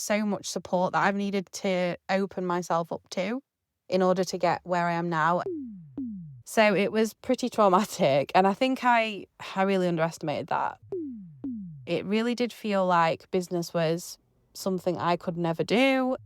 so much support that I've needed to open myself up to in order to get where I am now. So it was pretty traumatic, and I think I really underestimated that. It really did feel like business was something I could never do.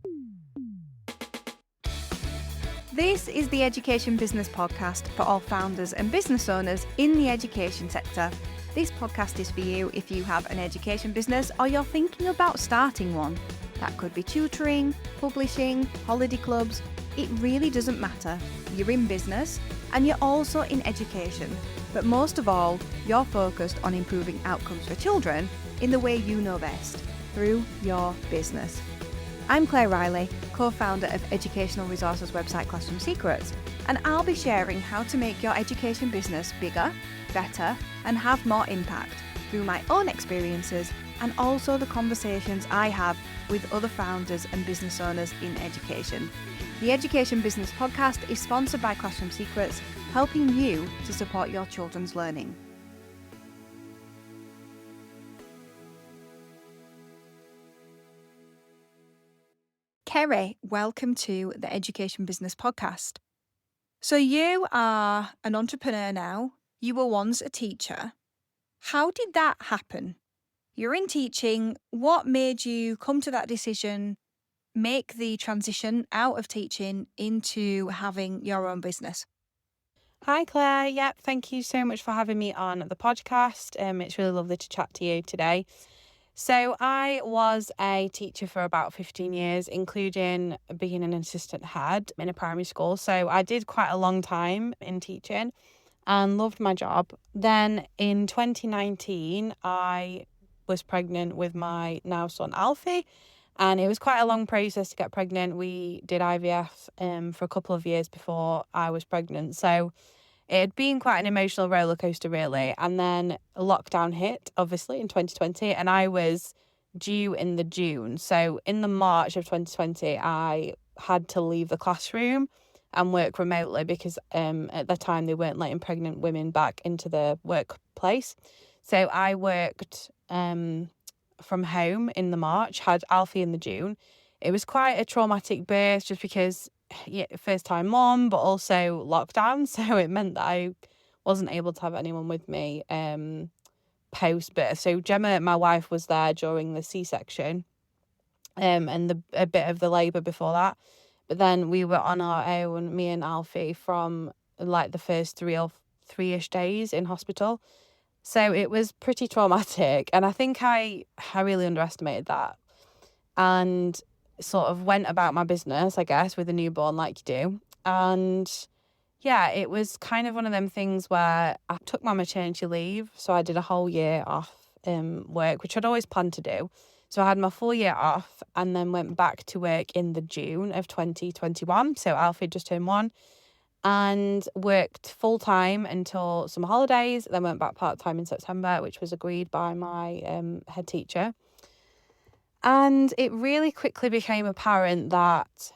This is the Education Business Podcast for all founders and business owners in the education sector. This podcast is for you if you have an education business or you're thinking about starting one. That could be tutoring, publishing, holiday clubs. It really doesn't matter. You're in business and you're also in education. But most of all, you're focused on improving outcomes for children in the way you know best, through your business. I'm Claire Riley, co-founder of educational resources website Classroom Secrets, and I'll be sharing how to make your education business bigger, better, and have more impact through my own experiences and also the conversations I have with other founders and business owners in education. The Education Business Podcast is sponsored by Classroom Secrets, helping you to support your children's learning. Kerry, welcome to the Education Business Podcast. So you are an entrepreneur now. You were once a teacher. How did that happen? You're in teaching. What made you come to that decision, make the transition out of teaching into having your own business? Hi Claire, thank you so much for having me on the podcast. It's really lovely to chat to you today. So I was a teacher for about 15 years, including being an assistant head in a primary school. So I did quite a long time in teaching and loved my job. Then in 2019, I was pregnant with my now son Alfie, and it was quite a long process to get pregnant. We did IVF for a couple of years before I was pregnant. So it had been quite an emotional roller coaster, really. And then lockdown hit, obviously, in 2020, and I was due in the June. So in the March of 2020, I had to leave the classroom and work remotely because at the time they weren't letting pregnant women back into the workplace. So I worked from home in the March, had Alfie in the June. It was quite a traumatic birth just because first time mom, but also lockdown. So it meant that I wasn't able to have anyone with me post birth. So Gemma, my wife, was there during the C-section and a bit of the labour before that. But then we were on our own, me and Alfie, from like the first three-ish days in hospital. So it was pretty traumatic. And I think I really underestimated that. And sort of went about my business, I guess, with a newborn like you do. And yeah, it was kind of one of them things where I took my maternity leave. So I did a whole year off work, which I'd always planned to do. So I had my full year off and then went back to work in the June of 2021. So Alfie just turned 1 and worked full time until summer holidays. Then went back part time in September, which was agreed by my head teacher. And it really quickly became apparent that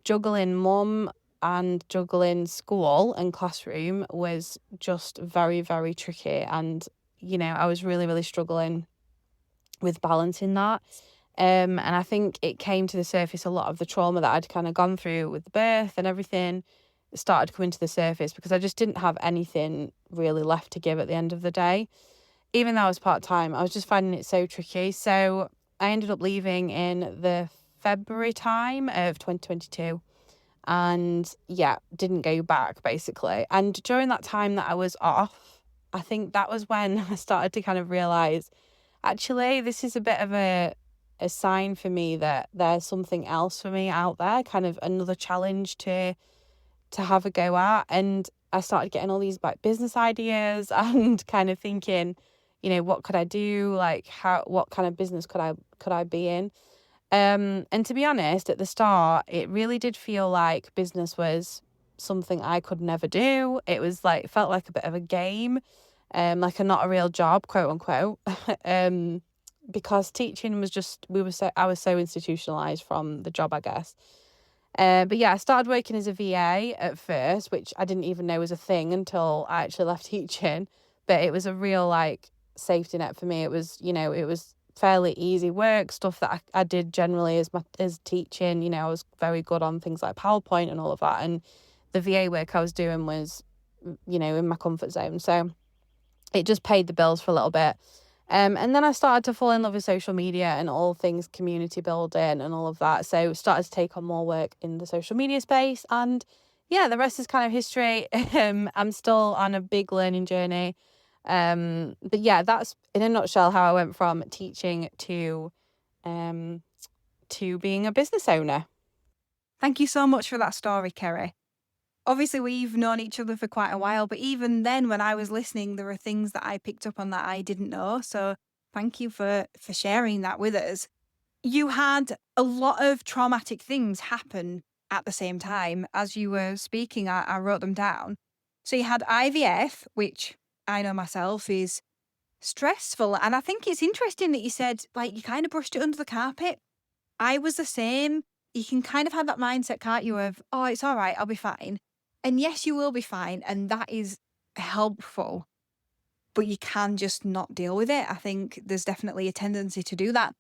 juggling mum and juggling school and classroom was just very, very tricky. And, I was really, really struggling with balancing that. And I think it came to the surface, a lot of the trauma that I'd kind of gone through with the birth and everything started coming to the surface because I just didn't have anything really left to give at the end of the day. Even though I was part-time, I was just finding it so tricky. So I ended up leaving in the February time of 2022 and didn't go back basically. And during that time that I was off, I think that was when I started to kind of realise, actually, this is a bit of a sign for me that there's something else for me out there, kind of another challenge to have a go at. And I started getting all these like business ideas and kind of thinking, what could I do? Like what kind of business could I be in? And to be honest, at the start, it really did feel like business was something I could never do. It was like, felt like a bit of a game, like not a real job, quote unquote. Because teaching was just, I was so institutionalized from the job, I guess. But I started working as a VA at first, which I didn't even know was a thing until I actually left teaching. But it was a real like safety net for me. It was, it was fairly easy work, stuff that I did generally as teaching. You know, I was very good on things like PowerPoint and all of that. And the VA work I was doing was, you know, in my comfort zone. So it just paid the bills for a little bit. And then I started to fall in love with social media and all things community building and all of that. So started to take on more work in the social media space. And yeah, the rest is kind of history. I'm still on a big learning journey. But yeah, that's in a nutshell how I went from teaching to being a business owner. Thank you so much for that story, Kerry. Obviously, we've known each other for quite a while, but even then, when I was listening, there were things that I picked up on that I didn't know. So thank you for sharing that with us. You had a lot of traumatic things happen at the same time. As you were speaking, I wrote them down. So you had IVF, which I know myself is stressful. And I think it's interesting that you said, like, you kind of brushed it under the carpet. I was the same. You can kind of have that mindset, can't you, of, oh, it's all right, I'll be fine. And yes, you will be fine. And that is helpful, but you can just not deal with it. I think there's definitely a tendency to do that.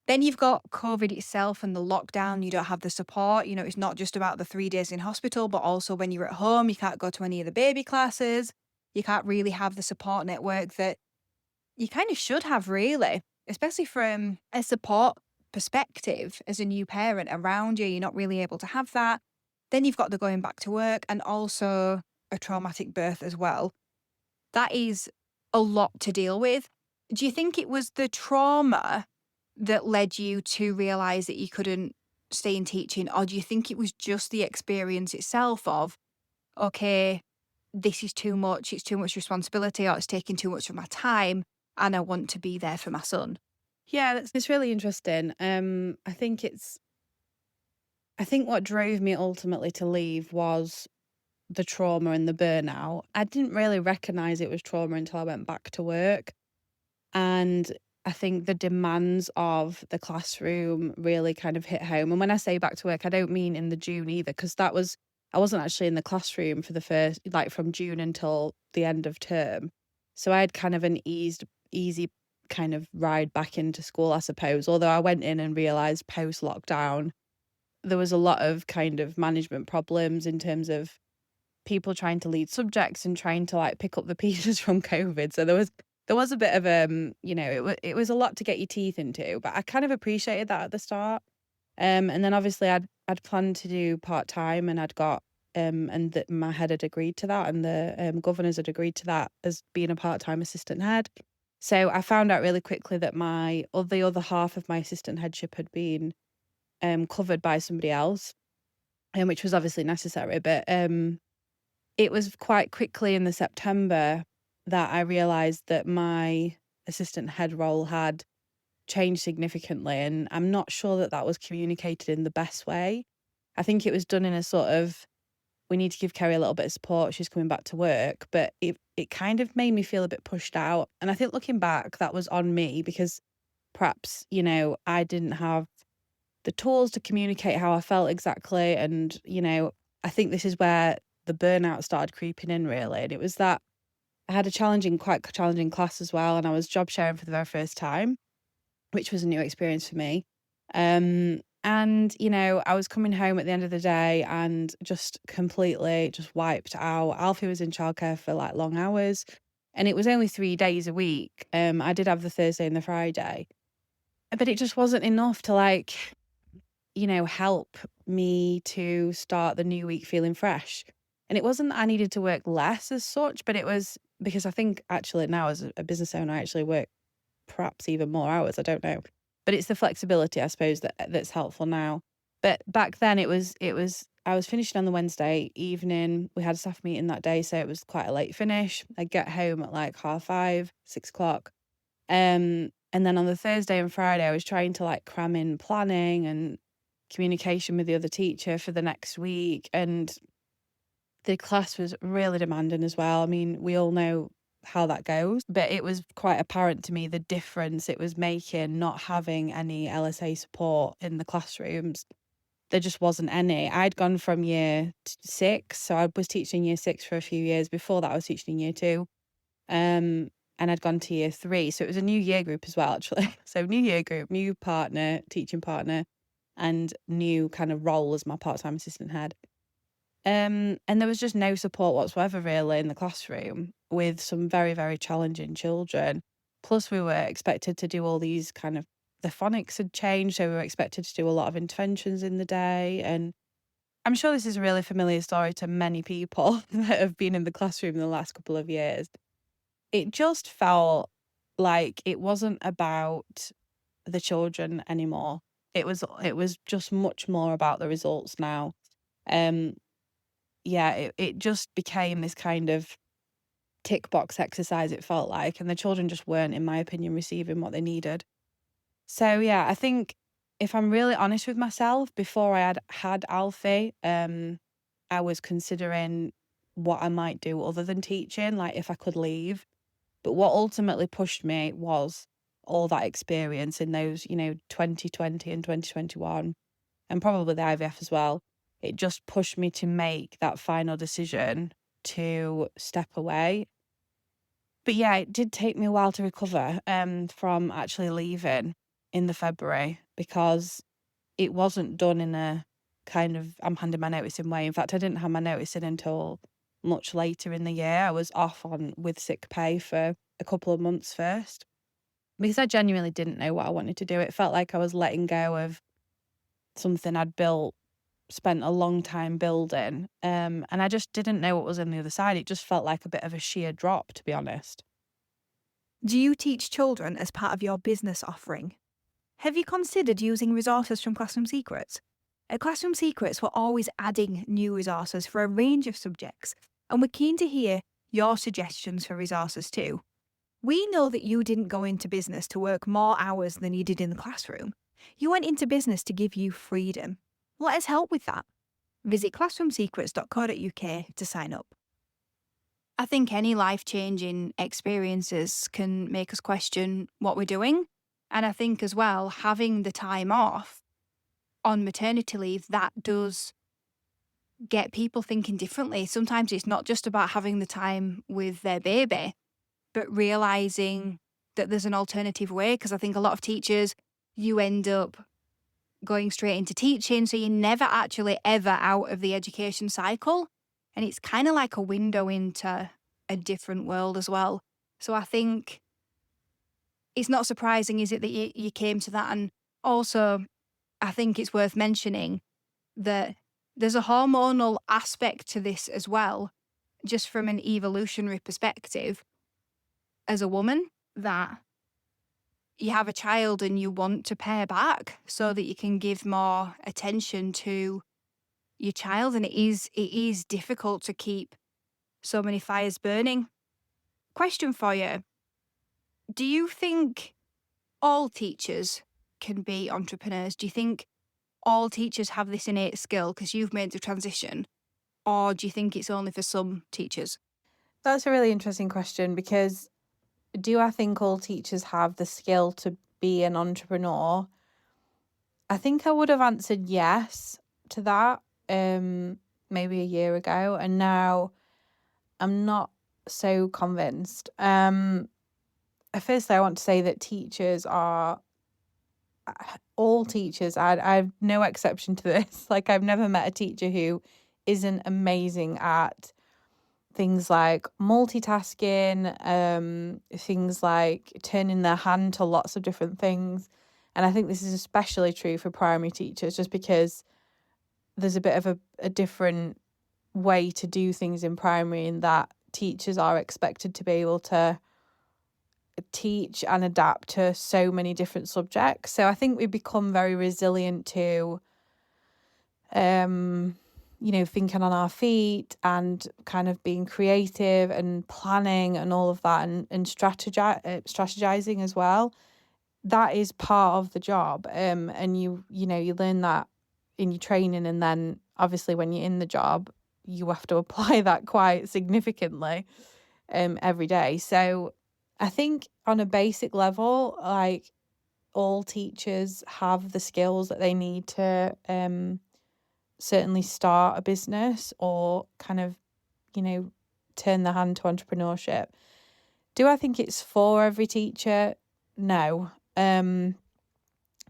Then you've got COVID itself and the lockdown. You don't have the support. You know, it's not just about the 3 days in hospital, but also when you're at home, you can't go to any of the baby classes. You can't really have the support network that you kind of should have, really, especially from a support perspective as a new parent around you. You're not really able to have that. Then you've got the going back to work and also a traumatic birth as well. That is a lot to deal with. Do you think it was the trauma that led you to realize that you couldn't stay in teaching? Or do you think it was just the experience itself of, okay, this is too much, it's too much responsibility, or it's taking too much of my time, and I want to be there for my son? Yeah, it's really interesting. I think what drove me ultimately to leave was the trauma and the burnout. I didn't really recognize it was trauma until I went back to work. And I think the demands of the classroom really kind of hit home. And when I say back to work, I don't mean in the June either, because I wasn't actually in the classroom for the first, like from June until the end of term. So I had kind of an easy kind of ride back into school, I suppose. Although I went in and realized post lockdown, there was a lot of kind of management problems in terms of people trying to lead subjects and trying to like pick up the pieces from COVID. So there was a bit of you know, it was a lot to get your teeth into, but I kind of appreciated that at the start. And then obviously I'd planned to do part-time, and I'd got and that my head had agreed to that, and the governors had agreed to that as being a part-time assistant head. So I found out really quickly that the other half of my assistant headship had been covered by somebody else, which was obviously necessary. But it was quite quickly in the September that I realised that my assistant head role had changed significantly, and I'm not sure that that was communicated in the best way. I think it was done in a sort of, we need to give Kerry a little bit of support, she's coming back to work, but it kind of made me feel a bit pushed out. And I think looking back, that was on me, because perhaps, you know, I didn't have the tools to communicate how I felt exactly. And, you know, I think this is where the burnout started creeping in, really. And it was that I had quite challenging class as well, and I was job sharing for the very first time, which was a new experience for me. And, you know, I was coming home at the end of the day and just completely just wiped out. Alfie was in childcare for like long hours, and it was only 3 days a week. I did have the Thursday and the Friday, but it just wasn't enough to like, you know, help me to start the new week feeling fresh. And it wasn't that I needed to work less as such, but it was because I think actually now as a business owner, I actually work perhaps even more hours. I don't know. But it's the flexibility, I suppose, that's helpful now. But back then it was I was finishing on the Wednesday evening. We had a staff meeting that day, so it was quite a late finish. I'd get home at like 5:30, 6:00. And then on the Thursday and Friday, I was trying to like cram in planning and communication with the other teacher for the next week. And the class was really demanding as well. I mean, we all know how that goes, but it was quite apparent to me the difference it was making not having any LSA support in the classrooms. There just wasn't any. I'd gone from year 6, so I was teaching year 6 for a few years. Before that, I was teaching in year 2. and I'd gone to year 3. So it was a new year group as well, actually. So new year group, new partner, teaching partner, and new kind of role as my part-time assistant head. And there was just no support whatsoever really in the classroom with some very, very challenging children. Plus we were expected to do all these kind of, the phonics had changed, so we were expected to do a lot of interventions in the day. And I'm sure this is a really familiar story to many people that have been in the classroom in the last couple of years. It just felt like it wasn't about the children anymore. It was just much more about the results now. Um it just became this kind of tick box exercise, it felt like, and the children just weren't, in my opinion, receiving what they needed. So yeah, I think if I'm really honest with myself, before I had Alfie, I was considering what I might do other than teaching, like if I could leave. But what ultimately pushed me was all that experience in those, 2020 and 2021, and probably the IVF as well. It just pushed me to make that final decision to step away. But yeah, it did take me a while to recover from actually leaving in the February, because it wasn't done in a kind of I'm handing my notice in way. In fact, I didn't have my notice in until much later in the year. I was off on with sick pay for a couple of months first, because I genuinely didn't know what I wanted to do. It felt like I was letting go of something I'd built, spent a long time building, and I just didn't know what was on the other side. It just felt like a bit of a sheer drop, to be honest. Do you teach children as part of your business offering? Have you considered using resources from Classroom Secrets? At Classroom Secrets, we're always adding new resources for a range of subjects, and we're keen to hear your suggestions for resources too. We know that you didn't go into business to work more hours than you did in the classroom. You went into business to give you freedom. Let us help with that. Visit classroomsecrets.co.uk to sign up. I think any life-changing experiences can make us question what we're doing. And I think as well, having the time off on maternity leave, that does get people thinking differently. Sometimes it's not just about having the time with their baby, but realising that there's an alternative way. Because I think a lot of teachers, you end up going straight into teaching, so you're never actually ever out of the education cycle. And it's kind of like a window into a different world as well. So I think it's not surprising, is it, that you came to that? And also, I think it's worth mentioning that there's a hormonal aspect to this as well, just from an evolutionary perspective. As a woman, that you have a child and you want to pare back so that you can give more attention to your child. And it is difficult to keep so many fires burning. Question for you. Do you think all teachers can be entrepreneurs? Do you think all teachers have this innate skill because you've made the transition? Or do you think it's only for some teachers? That's a really interesting question, because do I think all teachers have the skill to be an entrepreneur? I think I would have answered yes to that maybe a year ago, and now I'm not so convinced. Firstly, I want to say that teachers are all teachers. I've no exception to this. Like, I've never met a teacher who isn't amazing at things like multitasking, things like turning their hand to lots of different things. And I think this is especially true for primary teachers, just because there's a bit of a different way to do things in primary, in that teachers are expected to be able to teach and adapt to so many different subjects. So I think we become very resilient to thinking on our feet and kind of being creative and planning and all of that, and strategizing as well. That is part of the job. And you learn that in your training, and then obviously when you're in the job, you have to apply that quite significantly every day. So I think on a basic level, like, all teachers have the skills that they need to certainly start a business, or kind of, turn their hand to entrepreneurship. Do I think it's for every teacher? No.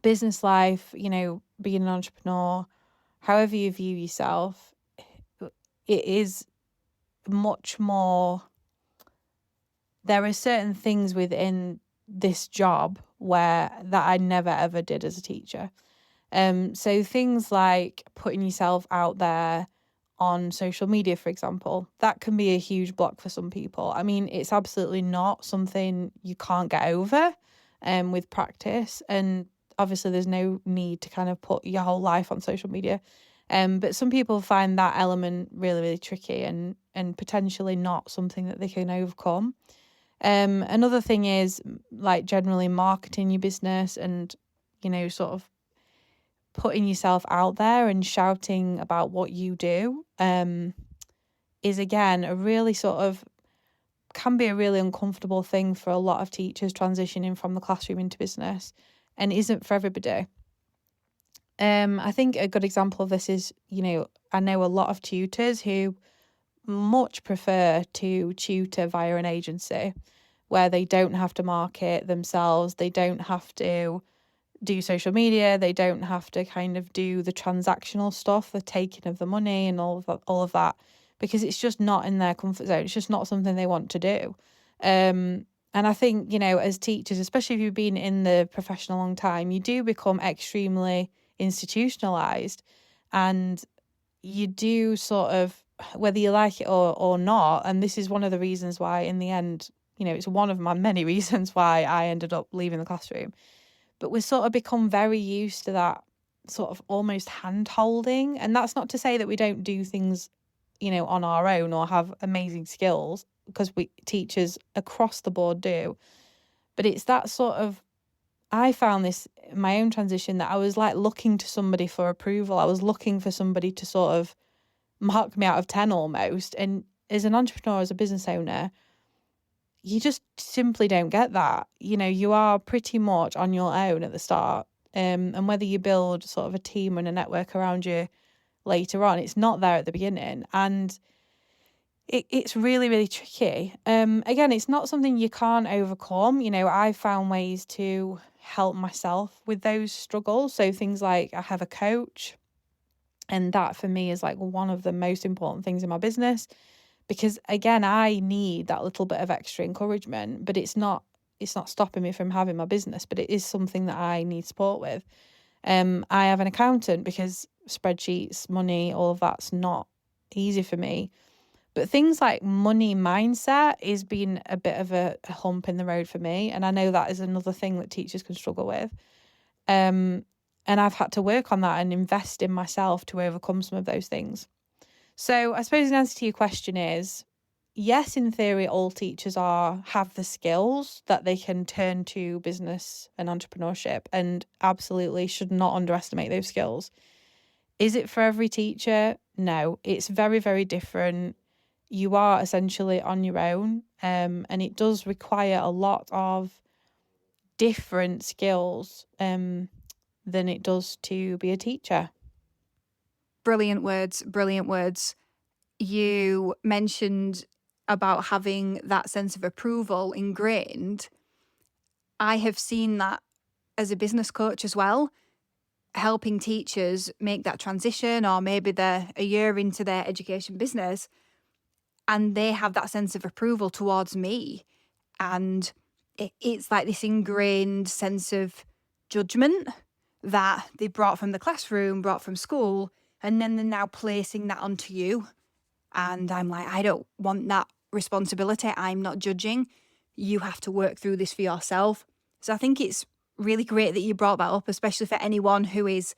Business life, being an entrepreneur, however you view yourself, it is much more. There are certain things within this job that I never ever did as a teacher. So things like putting yourself out there on social media, for example, that can be a huge block for some people. I mean, it's absolutely not something you can't get over with practice. And obviously there's no need to kind of put your whole life on social media. But some people find that element really, really tricky and potentially not something that they can overcome. Another thing is like generally marketing your business and, sort of putting yourself out there and shouting about what you do is again a really can be a really uncomfortable thing for a lot of teachers transitioning from the classroom into business, and isn't for everybody. I think a good example of this is, I know a lot of tutors who much prefer to tutor via an agency where they don't have to market themselves, they don't have to do social media, they don't have to kind of do the transactional stuff, the taking of the money and all of that, because it's just not in their comfort zone. It's just not something they want to do. And I think, as teachers, especially if you've been in the profession a long time, you do become extremely institutionalized, and you do sort of, whether you like it or not, and this is one of the reasons why in the end, it's one of my many reasons why I ended up leaving the classroom. But we sort of become very used to that sort of almost hand holding. And that's not to say that we don't do things, on our own or have amazing skills, because we teachers across the board do. But it's that sort of, I found this in my own transition, that I was like looking to somebody for approval. I was looking for somebody to sort of mark me out of 10 almost. And as an entrepreneur, as a business owner, you just simply don't get that. You are pretty much on your own at the start. And whether you build sort of a team and a network around you later on, it's not there at the beginning. And it's really, really tricky. Again, it's not something you can't overcome. I found ways to help myself with those struggles. So things like I have a coach, and that for me is like one of the most important things in my business. Because again, I need that little bit of extra encouragement, but it's not stopping me from having my business, but it is something that I need support with. I have an accountant because spreadsheets, money, all of that's not easy for me. But things like money mindset is been a bit of a hump in the road for me. And I know that is another thing that teachers can struggle with. And I've had to work on that and invest in myself to overcome some of those things. So I suppose the answer to your question is, yes, in theory, all teachers have the skills that they can turn to business and entrepreneurship, and absolutely should not underestimate those skills. Is it for every teacher? No, it's very, very different. You are essentially on your own, and it does require a lot of different skills than it does to be a teacher. Brilliant words, brilliant words. You mentioned about having that sense of approval ingrained. I have seen that as a business coach as well, helping teachers make that transition, or maybe they're a year into their education business and they have that sense of approval towards me. And it's like this ingrained sense of judgment that they brought from the classroom, brought from school, and then they're now placing that onto you. And I'm like, I don't want that responsibility. I'm not judging. You have to work through this for yourself. So I think it's really great that you brought that up, especially for anyone who is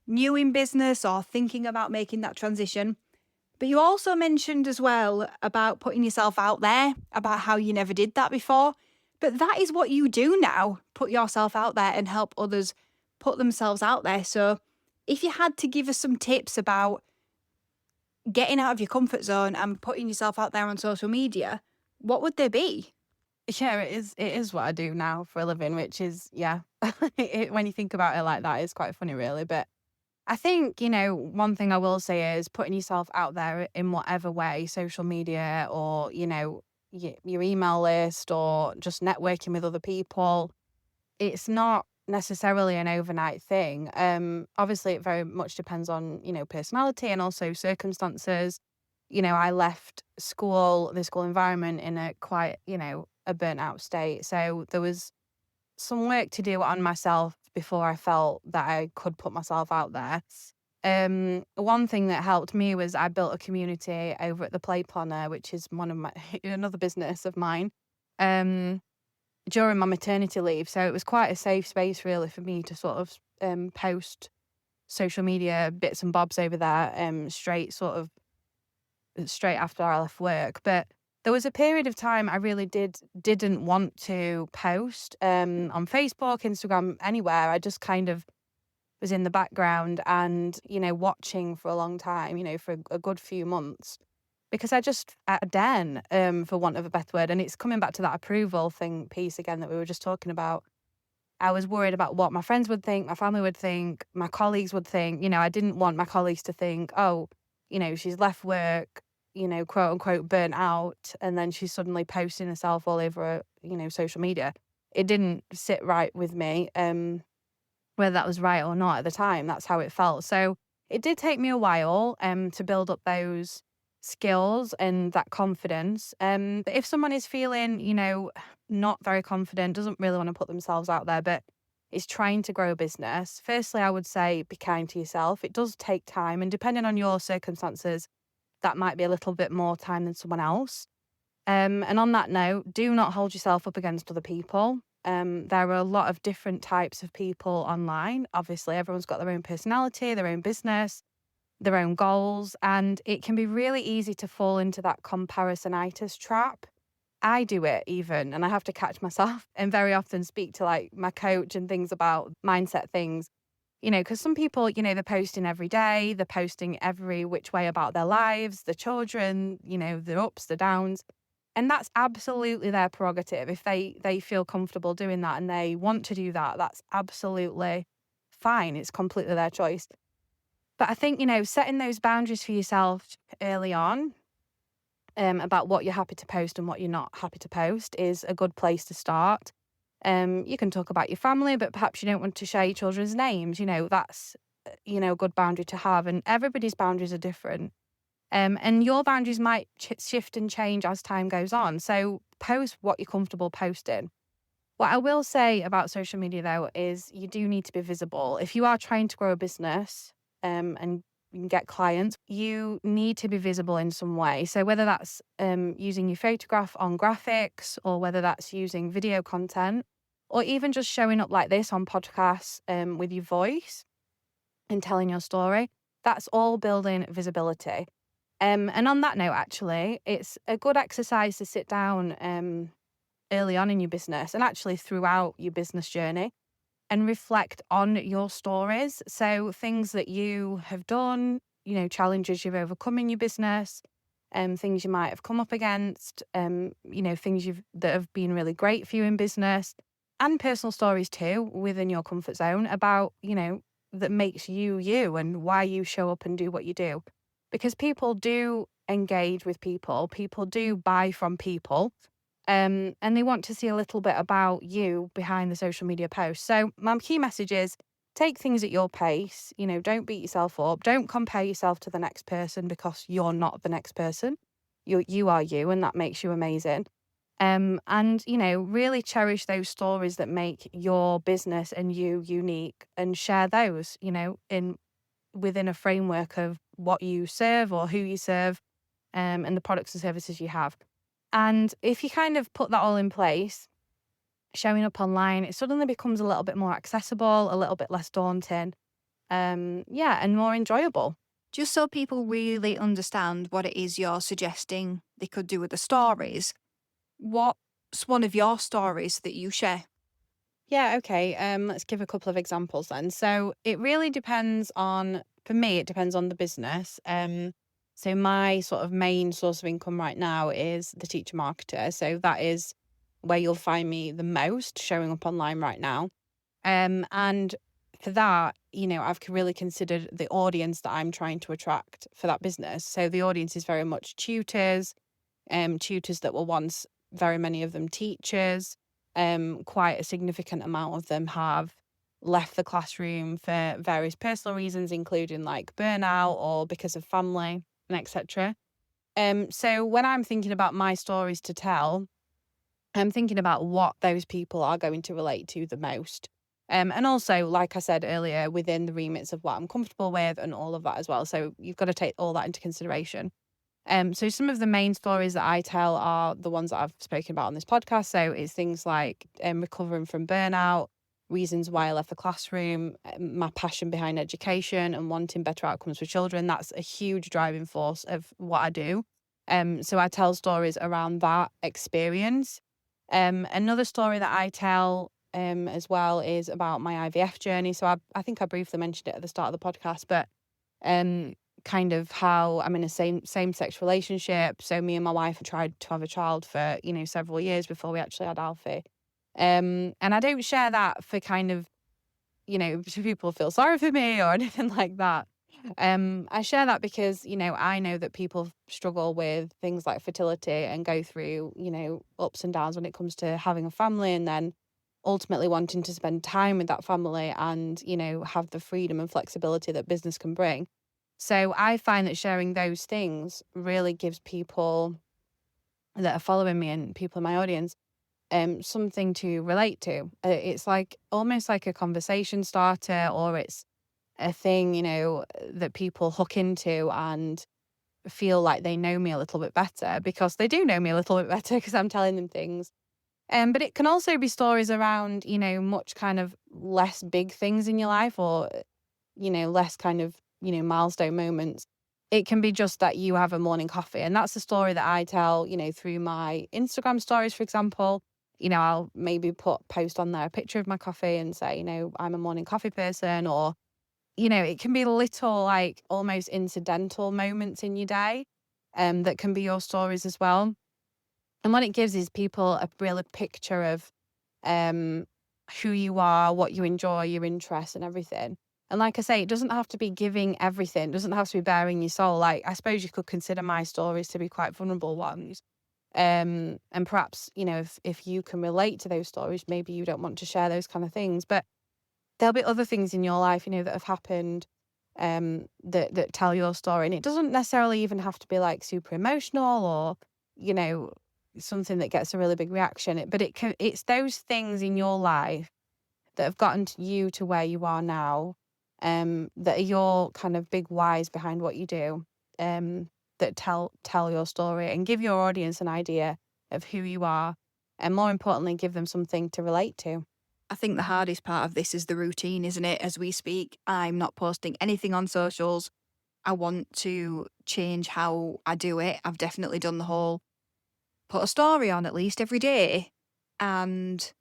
new in business or thinking about making that transition. But you also mentioned as well about putting yourself out there, about how you never did that before. But that is what you do now, put yourself out there and help others put themselves out there. So if you had to give us some tips about getting out of your comfort zone and putting yourself out there on social media, what would they be? Yeah, it is what I do now for a living, which is, yeah, when you think about it like that, it's quite funny, really. But I think, one thing I will say is putting yourself out there in whatever way, social media or, your email list or just networking with other people, it's not necessarily an overnight thing. Obviously, it very much depends on, personality and also circumstances. I left the school environment in a quite, a burnt out state. So there was some work to do on myself before I felt that I could put myself out there. One thing that helped me was I built a community over at the Play Planner, which is one of my another business of mine. Um, During my maternity leave, so it was quite a safe space really for me to sort of post social media bits and bobs over there, straight after I left work. But there was a period of time I really didn't want to post on Facebook, Instagram, anywhere. I just kind of was in the background and, watching for a long time, for a good few months, because I just at a den, for want of a better word. And it's coming back to that approval piece again that we were just talking about. I was worried about what my friends would think, my family would think, my colleagues would think. I didn't want my colleagues to think, oh, she's left work, quote unquote, burnt out, and then she's suddenly posting herself all over, social media. It didn't sit right with me, whether that was right or not at the time. That's how it felt. So it did take me a while, to build up those skills and that confidence. But if someone is feeling, not very confident, doesn't really want to put themselves out there, but is trying to grow a business, firstly, I would say be kind to yourself. It does take time, and depending on your circumstances, that might be a little bit more time than someone else. And on that note, do not hold yourself up against other people. There are a lot of different types of people online. Obviously, everyone's got their own personality, their own business, their own goals, and it can be really easy to fall into that comparisonitis trap. I do it even, and I have to catch myself and very often speak to like my coach and things about mindset things, because some people, they're posting every day, they're posting every which way about their lives, the children, the ups, the downs. And that's absolutely their prerogative. If they feel comfortable doing that and they want to do that, that's absolutely fine. It's completely their choice. But I think, setting those boundaries for yourself early on, about what you're happy to post and what you're not happy to post is a good place to start. You can talk about your family, but perhaps you don't want to share your children's names. That's, a good boundary to have. And everybody's boundaries are different. And your boundaries might shift and change as time goes on. So post what you're comfortable posting. What I will say about social media, though, is you do need to be visible. If you are trying to grow a business, and you can get clients, you need to be visible in some way. So whether that's using your photograph on graphics, or whether that's using video content, or even just showing up like this on podcasts, with your voice and telling your story, that's all building visibility. And on that note, actually, it's a good exercise to sit down early on in your business and actually throughout your business journey and reflect on your stories. So things that you have done, challenges you've overcome in your business, things you might have come up against, things that have been really great for you in business, and personal stories too within your comfort zone about, that makes you you and why you show up and do what you do. Because people do engage with people do buy from people, and they want to see a little bit about you behind the social media post. So my key message is take things at your pace. Don't beat yourself up. Don't compare yourself to the next person, because you're not the next person. You are you, and that makes you amazing. And really cherish those stories that make your business and you unique, and share those, within a framework of what you serve or who you serve, and the products and services you have. And if you kind of put that all in place, showing up online, it suddenly becomes a little bit more accessible, a little bit less daunting, and more enjoyable. Just so people really understand what it is you're suggesting they could do with the stories, what's one of your stories that you share? Yeah, okay. Let's give a couple of examples then. So it really depends for me, it depends on the business. So my sort of main source of income right now is the teacher marketer. So that is where you'll find me the most, showing up online right now. And for that, I've really considered the audience that I'm trying to attract for that business. So the audience is very much tutors, tutors that were once, very many of them, teachers. Quite a significant amount of them have left the classroom for various personal reasons, including like burnout or because of family and etc. So when I'm thinking about my stories to tell, I'm thinking about what those people are going to relate to the most. And also, like I said earlier, within the remits of what I'm comfortable with and all of that as well. So you've got to take all that into consideration. So some of the main stories that I tell are the ones that I've spoken about on this podcast. So it's things like recovering from burnout, reasons why I left the classroom, my passion behind education and wanting better outcomes for children. That's a huge driving force of what I do. So I tell stories around that experience. Another story that I tell as well is about my IVF journey. So I think I briefly mentioned it at the start of the podcast, but kind of how I'm in a same-sex relationship. So me and my wife tried to have a child for, several years before we actually had Alfie. And I don't share that for kind of, so people feel sorry for me or anything like that. I share that because, I know that people struggle with things like fertility and go through, ups and downs when it comes to having a family and then ultimately wanting to spend time with that family and, have the freedom and flexibility that business can bring. So I find that sharing those things really gives people that are following me and people in my audience something to relate to. It's like almost like a conversation starter, or it's a thing, that people hook into and feel like they know me a little bit better, because they do know me a little bit better because I'm telling them things. But it can also be stories around, much kind of less big things in your life, or, less kind of, milestone moments. It can be just that you have a morning coffee. And that's the story that I tell, through my Instagram stories, for example. I'll maybe post on there a picture of my coffee and say, I'm a morning coffee person, or it can be little, like almost incidental moments in your day that can be your stories as well. And what it gives is people a real picture of who you are, what you enjoy, your interests and everything. And like I say, it doesn't have to be giving everything, it doesn't have to be bearing your soul. Like, I suppose you could consider my stories to be quite vulnerable ones. And perhaps, if you can relate to those stories, maybe you don't want to share those kind of things. But there'll be other things in your life, that have happened that tell your story. And it doesn't necessarily even have to be like super emotional or, something that gets a really big reaction. But it's those things in your life that have gotten you to where you are now, that are your kind of big whys behind what you do, that tell your story and give your audience an idea of who you are, and more importantly, give them something to relate to. I think the hardest part of this is the routine, isn't it? As we speak, I'm not posting anything on socials. I want to change how I do it. I've definitely done the whole put a story on at least every day, and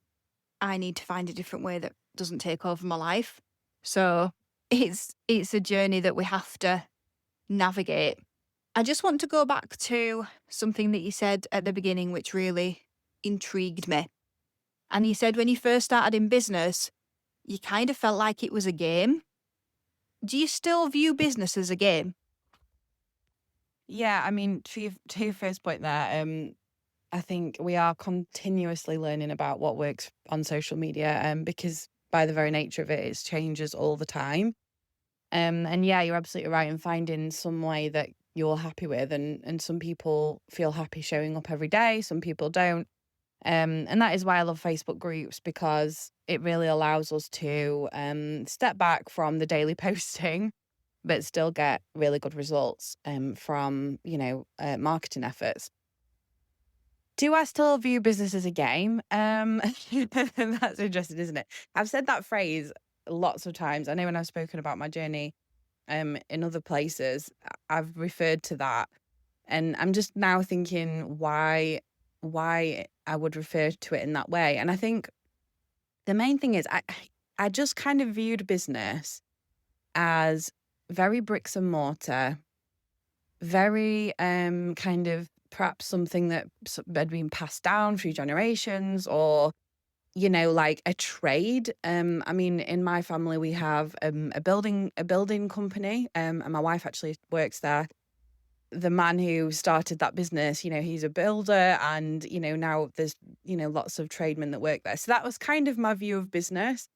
I need to find a different way that doesn't take over my life. So it's a journey that we have to navigate. I just want to go back to something that you said at the beginning, which really intrigued me. And you said when you first started in business, you kind of felt like it was a game. Do you still view business as a game? Yeah, I mean, to your first point there, I think we are continuously learning about what works on social media, because by the very nature of it, it changes all the time. And yeah, you're absolutely right in finding some way that you're happy with, and some people feel happy showing up every day, some people don't. And that is why I love Facebook groups, because it really allows us to step back from the daily posting, but still get really good results from, marketing efforts. Do I still view business as a game? That's interesting, isn't it? I've said that phrase lots of times. I know when I've spoken about my journey in other places, I've referred to that. And I'm just now thinking why I would refer to it in that way. And I think the main thing is I just kind of viewed business as very bricks and mortar, very kind of perhaps something that had been passed down through generations, or like a trade. I mean, in my family we have a building company, and my wife actually works there. the man who started that business, he's a builder, and, now there's, lots of tradesmen that work there. So that was kind of my view of business.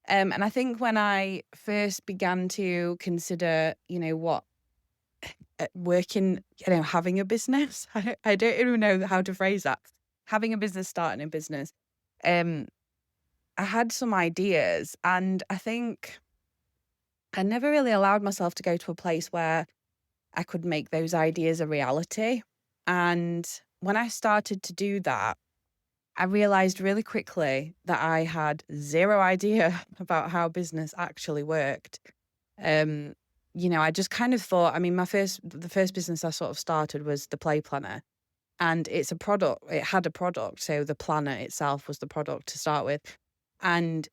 And I think when I first began to consider, what working, having a business, I don't even know how to phrase that. Having a business, starting a business. I had some ideas, and I think I never really allowed myself to go to a place where I could make those ideas a reality. And when I started to do that, I realized really quickly that I had zero idea about how business actually worked. Um, I just kind of thought, I mean, the first business I sort of started was the Play Planner, and it's a product. It had a product, so the planner itself was the product to start with, and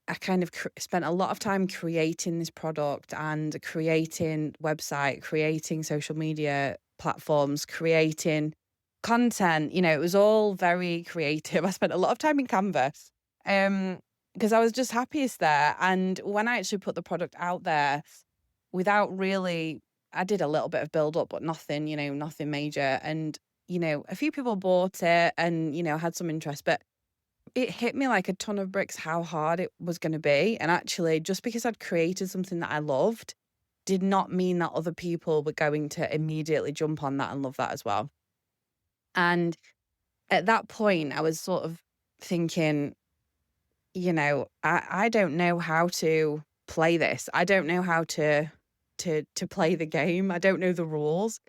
I kind of spent a lot of time creating this product and creating website, creating social media platforms, creating content. It was all very creative. I spent a lot of time in Canva, because I was just happiest there. And when I actually put the product out there without really, I did a little bit of build up, but nothing, nothing major. And, a few people bought it and, had some interest, but it hit me like a ton of bricks how hard it was going to be. And actually, just because I'd created something that I loved did not mean that other people were going to immediately jump on that and love that as well. And at that point, I was sort of thinking, I don't know how to play this. I don't know how to play the game. I don't know the rules.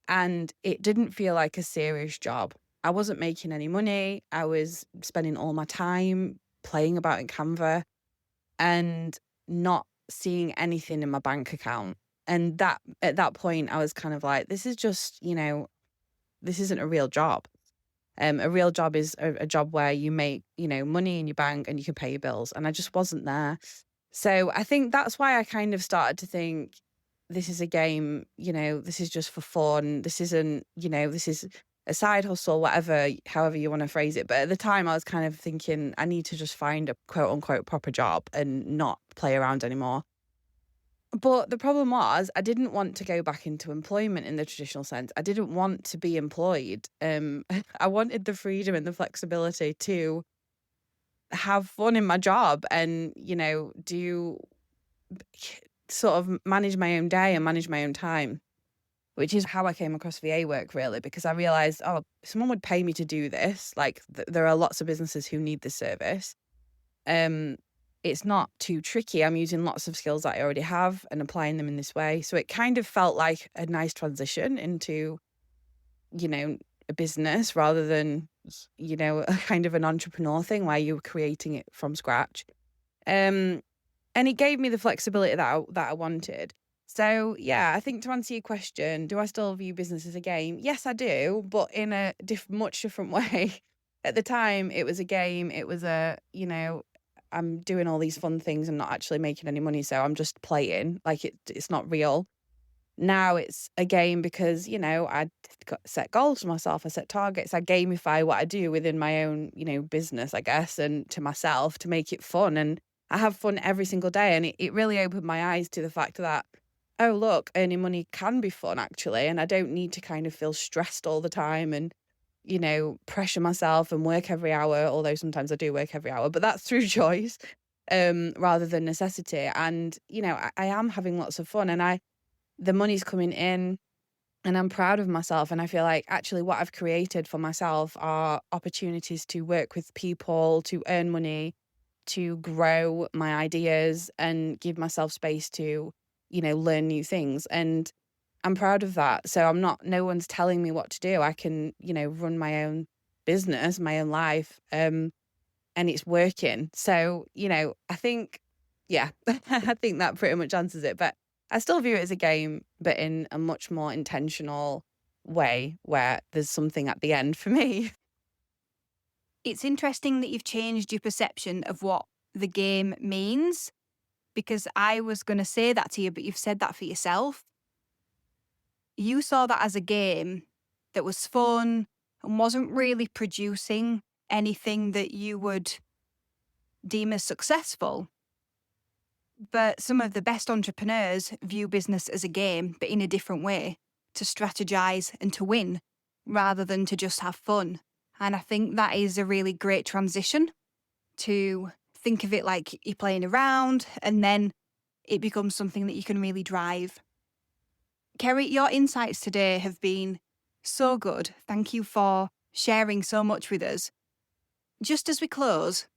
And it didn't feel like a serious job. I wasn't making any money. I was spending all my time playing about in Canva and not seeing anything in my bank account. And that at that point, I was kind of like, this is just, this isn't a real job. A real job is a job where you make, money in your bank and you can pay your bills. And I just wasn't there. So I think that's why I kind of started to think, this is a game, this is just for fun. This isn't, this is a side hustle, however you want to phrase it. But at the time I was kind of thinking, I need to just find a quote unquote proper job and not play around anymore. But the problem was, I didn't want to go back into employment in the traditional sense. I didn't want to be employed. I wanted the freedom and the flexibility to have fun in my job and, do sort of manage my own day and manage my own time, which is how I came across VA work, really, because I realized, oh, if someone would pay me to do this, like there are lots of businesses who need this service. It's not too tricky. I'm using lots of skills that I already have and applying them in this way. So it kind of felt like a nice transition into, a business rather than, a kind of an entrepreneur thing where you're creating it from scratch. And it gave me the flexibility that I wanted. So, yeah, I think to answer your question, do I still view business as a game? Yes, I do, but in a much different way. At the time, it was a game. It was I'm doing all these fun things and not actually making any money, so I'm just playing. Like it's not real. Now it's a game because, I set goals for myself. I set targets. I gamify what I do within my own, business, I guess, and to myself to make it fun. And I have fun every single day. And it really opened my eyes to the fact that, oh, look, earning money can be fun, actually. And I don't need to kind of feel stressed all the time and, pressure myself and work every hour, although sometimes I do work every hour, but that's through choice rather than necessity. And, I am having lots of fun and the money's coming in and I'm proud of myself. And I feel like actually what I've created for myself are opportunities to work with people, to earn money, to grow my ideas and give myself space to, learn new things. And I'm proud of that. So no one's telling me what to do. I can, run my own business, my own life, and it's working. So, I think, yeah, I think that pretty much answers it. But I still view it as a game, but in a much more intentional way where there's something at the end for me. It's interesting that you've changed your perception of what the game means, because I was going to say that to you, but you've said that for yourself. You saw that as a game that was fun and wasn't really producing anything that you would deem as successful. But some of the best entrepreneurs view business as a game, but in a different way. to strategize and to win rather than to just have fun. And I think that is a really great transition to think of it like you're playing around and then it becomes something that you can really drive. Kerry, your insights today have been so good. Thank you for sharing so much with us. Just as we close,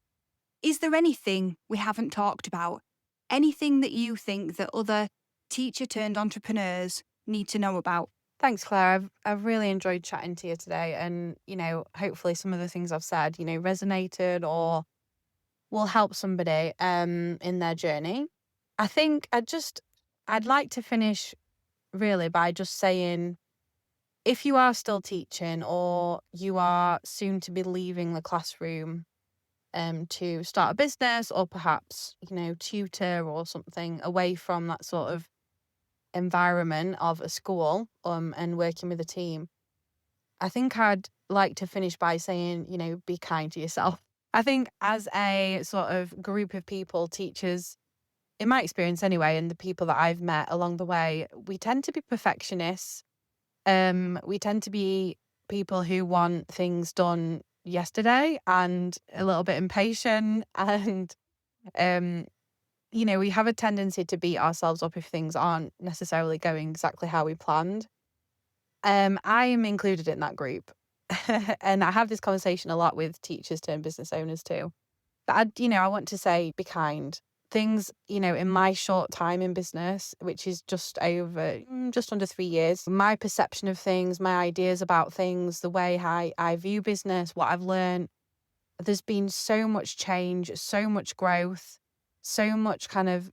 is there anything we haven't talked about? Anything that you think that other teacher-turned-entrepreneurs need to know about? Thanks, Claire. I've really enjoyed chatting to you today, and hopefully some of the things I've said resonated or will help somebody in their journey. I think I'd like to finish really by just saying, if you are still teaching or you are soon to be leaving the classroom to start a business or perhaps tutor or something away from that sort of environment of a school and working with a team, I think I'd like to finish by saying, be kind to yourself. I think as a sort of group of people, teachers, in my experience anyway, and the people that I've met along the way, we tend to be perfectionists. We tend to be people who want things done yesterday and a little bit impatient. And, we have a tendency to beat ourselves up if things aren't necessarily going exactly how we planned. I am included in that group. And I have this conversation a lot with teachers turned business owners too. But I want to say, be kind. Things, in my short time in business, which is just under 3 years, my perception of things, my ideas about things, the way I view business, what I've learned, there's been so much change, so much growth, so much kind of,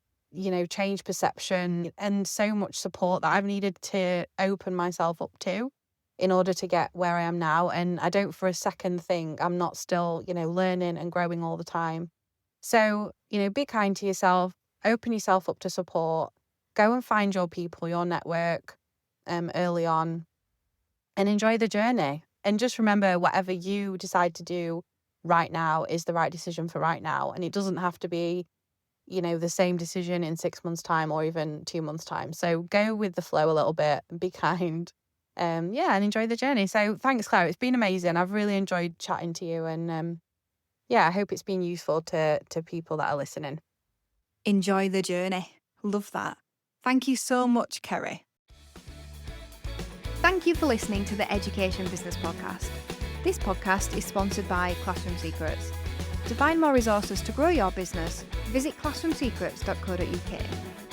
change perception and so much support that I've needed to open myself up to in order to get where I am now. And I don't for a second think I'm not still, learning and growing all the time. So, be kind to yourself, open yourself up to support, go and find your people, your network early on, and enjoy the journey. And just remember, whatever you decide to do right now is the right decision for right now. And it doesn't have to be, the same decision in 6 months' time or even 2 months' time. So go with the flow a little bit, be kind, and enjoy the journey. So thanks, Claire. It's been amazing. I've really enjoyed chatting to you, and I hope it's been useful to people that are listening. Enjoy the journey. Love that. Thank you so much, Kerry. Thank you for listening to the Education Business Podcast. This podcast is sponsored by Classroom Secrets. To find more resources to grow your business, visit classroomsecrets.co.uk.